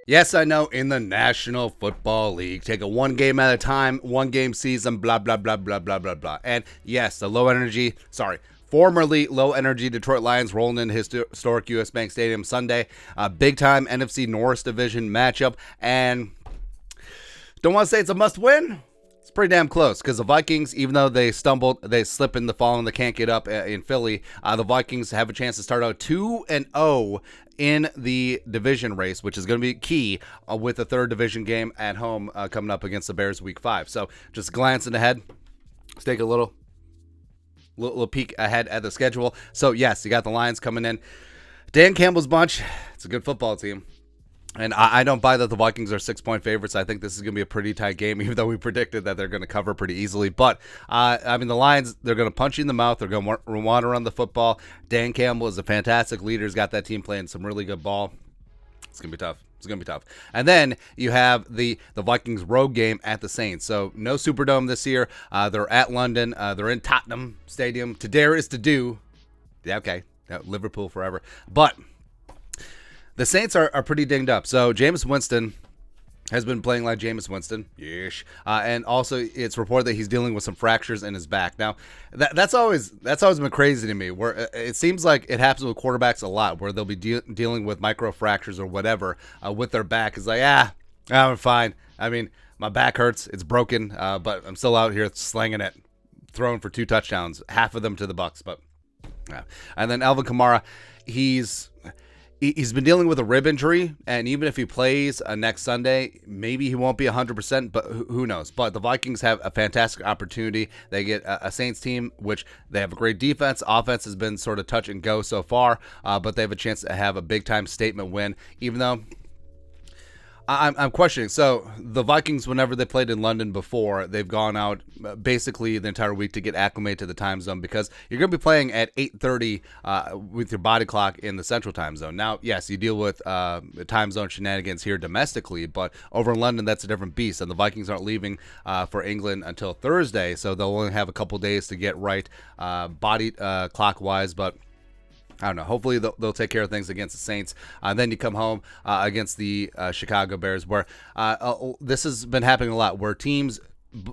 Yes, I know, in the National Football League. Take it one game at a time, one game season, blah, blah, blah, blah, blah, blah, blah. And yes, the formerly low energy Detroit Lions rolling in historic US Bank Stadium Sunday. Big time NFC North Division matchup. And don't want to say it's a must win. It's pretty damn close because the Vikings, even though they slip in the fall and they can't get up in Philly, the Vikings have a chance to start out 2-0 in the division race, which is going to be key with the third division game at home coming up against the Bears week 5. So just glancing ahead, let's take a little peek ahead at the schedule. So yes, you got the Lions coming in. Dan Campbell's bunch, it's a good football team. And I don't buy that the Vikings are 6-point favorites. I think this is going to be a pretty tight game, even though we predicted that they're going to cover pretty easily. But, the Lions, they're going to punch you in the mouth. They're going to want to run the football. Dan Campbell is a fantastic leader. He's got that team playing some really good ball. It's going to be tough. And then you have the Vikings road game at the Saints. So no Superdome this year. They're at London. They're in Tottenham Stadium. To dare is to do. Yeah, okay. Liverpool forever. But the Saints are pretty dinged up. So Jameis Winston has been playing like Jameis Winston. Yeesh. And also it's reported that he's dealing with some fractures in his back. Now, that's always been crazy to me, where it seems like it happens with quarterbacks a lot, where they'll be dealing with micro fractures or whatever with their back. It's like, I'm fine. I mean, my back hurts. It's broken, but I'm still out here slinging it, throwing for 2 touchdowns, half of them to the Bucs. But yeah. And then Alvin Kamara, he's been dealing with a rib injury, and even if he plays next Sunday, maybe he won't be 100%, but who knows. But the Vikings have a fantastic opportunity. They get a Saints team, which they have a great defense. Offense has been sort of touch and go so far, but they have a chance to have a big-time statement win, even though I'm questioning. So the Vikings, whenever they played in London before, they've gone out basically the entire week to get acclimated to the time zone, because you're going to be playing at 8:30 with your body clock in the central time zone. Now, yes, you deal with time zone shenanigans here domestically, but over in London, that's a different beast. And the Vikings aren't leaving for England until Thursday, so they'll only have a couple days to get right body clock-wise, but I don't know. Hopefully they'll take care of things against the Saints. Then you come home against the Chicago Bears, where this has been happening a lot, where teams,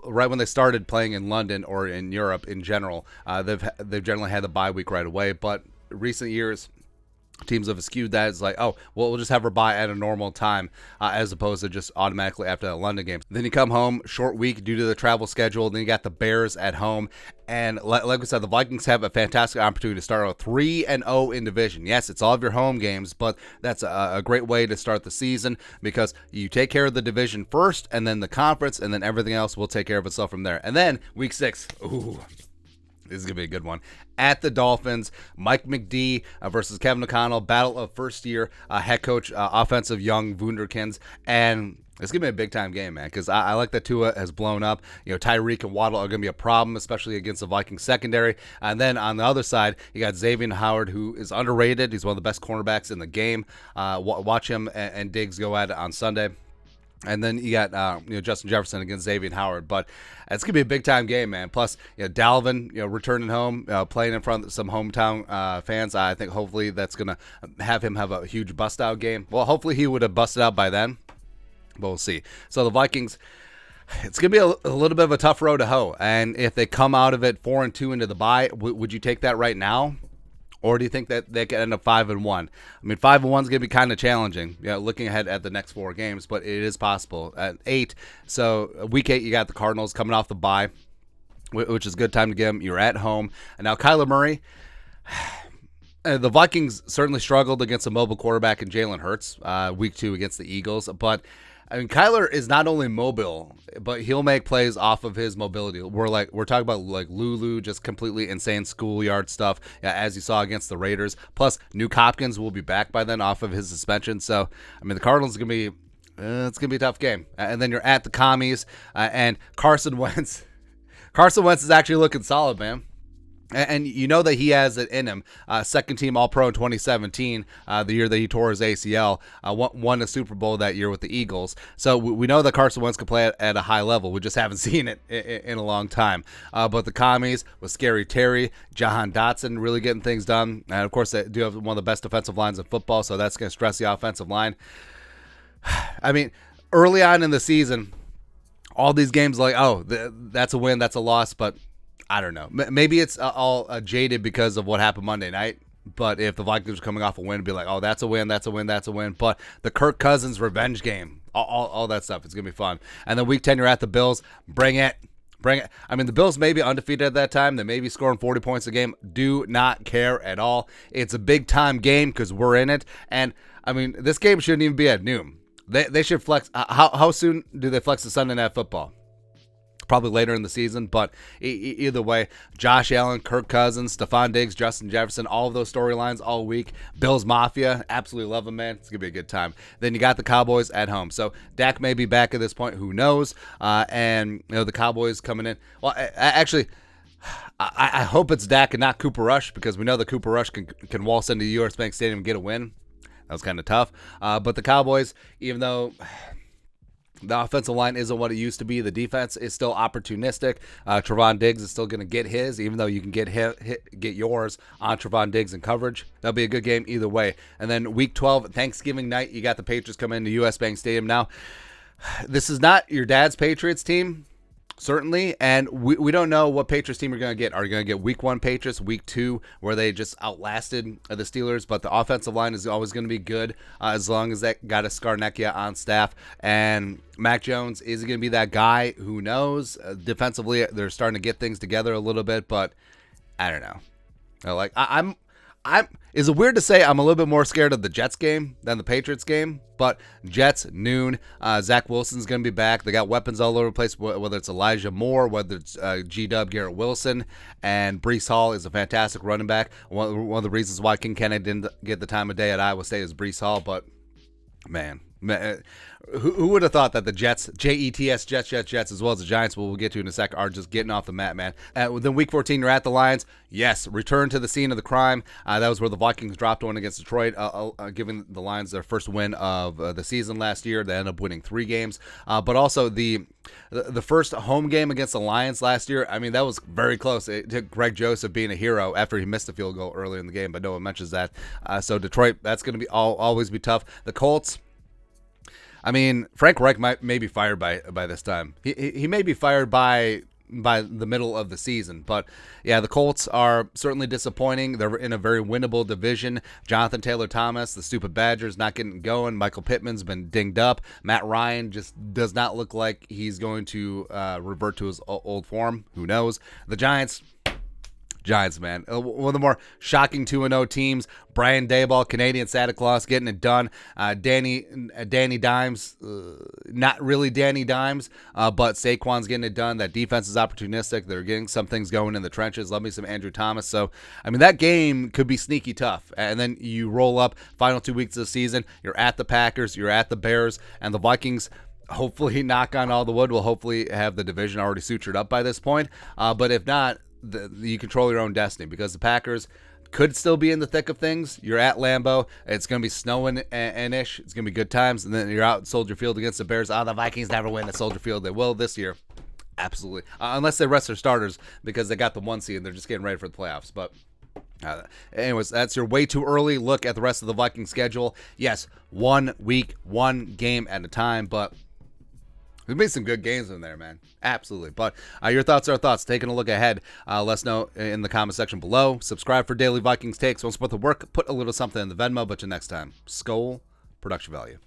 right when they started playing in London or in Europe in general, they've generally had the bye week right away. But recent years, teams have skewed that. It's like, we'll just have her bye at a normal time as opposed to just automatically after the London game. Then you come home, short week due to the travel schedule. Then you got the Bears at home. And like we said, the Vikings have a fantastic opportunity to start out 3-0 in division. Yes, it's all of your home games, but that's a great way to start the season, because you take care of the division first and then the conference, and then everything else will take care of itself from there. And then week 6, this is going to be a good one. At the Dolphins, Mike McD versus Kevin O'Connell, battle of first-year head coach, offensive young wunderkinds. And it's going to be a big-time game, man, because I like that Tua has blown up. Tyreek and Waddle are going to be a problem, especially against the Vikings secondary. And then on the other side, you got Xavier Howard, who is underrated. He's one of the best cornerbacks in the game. Watch him and Diggs go at it on Sunday. And then you got Justin Jefferson against Xavier Howard, but it's gonna be a big time game, man. Plus, Dalvin, returning home, playing in front of some hometown fans. I think hopefully that's gonna have him have a huge bust out game. Well, hopefully he would have busted out by then, but we'll see. So the Vikings, it's gonna be a little bit of a tough road to hoe, and if they come out of it 4-2 into the bye, would you take that right now? Or do you think that they could end up 5-1? I mean, 5-1 is going to be kind of challenging, looking ahead at the next 4 games, but it is possible. At 8, so week 8, you got the Cardinals coming off the bye, which is a good time to get them. You're at home. And now Kyler Murray, the Vikings certainly struggled against a mobile quarterback in Jalen Hurts week 2 against the Eagles, but I mean, Kyler is not only mobile, but he'll make plays off of his mobility. We're talking about like Lulu, just completely insane schoolyard stuff, as you saw against the Raiders. Plus, Nuke Hopkins will be back by then off of his suspension. So, I mean, the Cardinals are gonna be it's gonna be a tough game. And then you're at the Commies, and Carson Wentz. Carson Wentz is actually looking solid, man. And you know that he has it in him. Second team All-Pro in 2017, the year that he tore his ACL, won a Super Bowl that year with the Eagles. So we know that Carson Wentz can play at a high level. We just haven't seen it in a long time. But the Commies with Scary Terry, Jahan Dotson really getting things done. And, of course, they do have one of the best defensive lines in football, so that's going to stress the offensive line. I mean, early on in the season, all these games like, oh, that's a win, that's a loss, but I don't know. Maybe it's all jaded because of what happened Monday night. But if the Vikings are coming off a win, it'd be like, oh, that's a win, that's a win, that's a win. But the Kirk Cousins revenge game, all that stuff, it's going to be fun. And then week 10, you're at the Bills. Bring it. Bring it. I mean, the Bills may be undefeated at that time. They may be scoring 40 points a game. Do not care at all. It's a big-time game because we're in it. And, I mean, this game shouldn't even be at noon. They should flex. How soon do they flex the Sunday Night Football? Probably later in the season, but either way, Josh Allen, Kirk Cousins, Stephon Diggs, Justin Jefferson, all of those storylines all week. Bills Mafia, absolutely love them, man. It's going to be a good time. Then you got the Cowboys at home. So Dak may be back at this point. Who knows? And, the Cowboys coming in. Well, I hope it's Dak and not Cooper Rush because we know that Cooper Rush can waltz into the US Bank Stadium and get a win. That was kind of tough. But the Cowboys, even though the offensive line isn't what it used to be, the defense is still opportunistic. Trevon Diggs is still going to get his, even though you can get yours on Trevon Diggs in coverage. That'll be a good game either way. And then week 12, Thanksgiving night, you got the Patriots coming into US Bank Stadium. Now, this is not your dad's Patriots team, certainly, and we don't know what Patriots team you're going to get. Are you going to get week 1 Patriots, week 2, where they just outlasted the Steelers, but the offensive line is always going to be good as long as that got a Scarnecchia on staff. And Mac Jones, is he going to be that guy? Who knows? Defensively, they're starting to get things together a little bit, but I don't know. I'm is it weird to say I'm a little bit more scared of the Jets game than the Patriots game? But Jets, noon. Zach Wilson's going to be back. They got weapons all over the place, whether it's Elijah Moore, whether it's G-Dub Garrett Wilson, and Breece Hall is a fantastic running back. One of the reasons why King Kennedy didn't get the time of day at Iowa State is Breece Hall, but man, who would have thought that the Jets, Jets, Jets, as well as the Giants, we'll get to in a second, are just getting off the mat, man. Within week 14, you're at the Lions. Yes, return to the scene of the crime. That was where the Vikings dropped one against Detroit, giving the Lions their first win of the season last year. They ended up winning 3 games. But also the first home game against the Lions last year, I mean, that was very close. It took Greg Joseph being a hero after he missed a field goal early in the game, but no one mentions that. So Detroit, that's going to be always be tough. The Colts, I mean, Frank Reich may be fired by this time. He may be fired by the middle of the season. But, yeah, the Colts are certainly disappointing. They're in a very winnable division. Jonathan Taylor-Thomas, the stupid Badgers, not getting going. Michael Pittman's been dinged up. Matt Ryan just does not look like he's going to revert to his old form. Who knows? The Giants, man. One of the more shocking 2-0 teams. Brian Daboll, Canadian Santa Claus, getting it done. Danny Dimes, not really Danny Dimes, but Saquon's getting it done. That defense is opportunistic. They're getting some things going in the trenches. Love me some Andrew Thomas. So, I mean, that game could be sneaky tough. And then you roll up final 2 weeks of the season. You're at the Packers. You're at the Bears. And the Vikings, hopefully, knock on all the wood, will hopefully have the division already sutured up by this point. But if not, you control your own destiny because the Packers could still be in the thick of things. You're at Lambeau. It's going to be snowing and ish. It's going to be good times. And then you're out at Soldier Field against the Bears. The Vikings never win at Soldier Field. They will this year. Absolutely. Unless they rest their starters because they got the 1 seed and they're just getting ready for the playoffs. But anyways, that's your way too early look at the rest of the Viking schedule. Yes, 1 week, 1 game at a time, but we've made some good games in there, man. Absolutely. But your thoughts are thoughts. Taking a look ahead, let us know in the comment section below. Subscribe for daily Vikings takes. Don't support the work. Put a little something in the Venmo. But till next time, Skol, production value.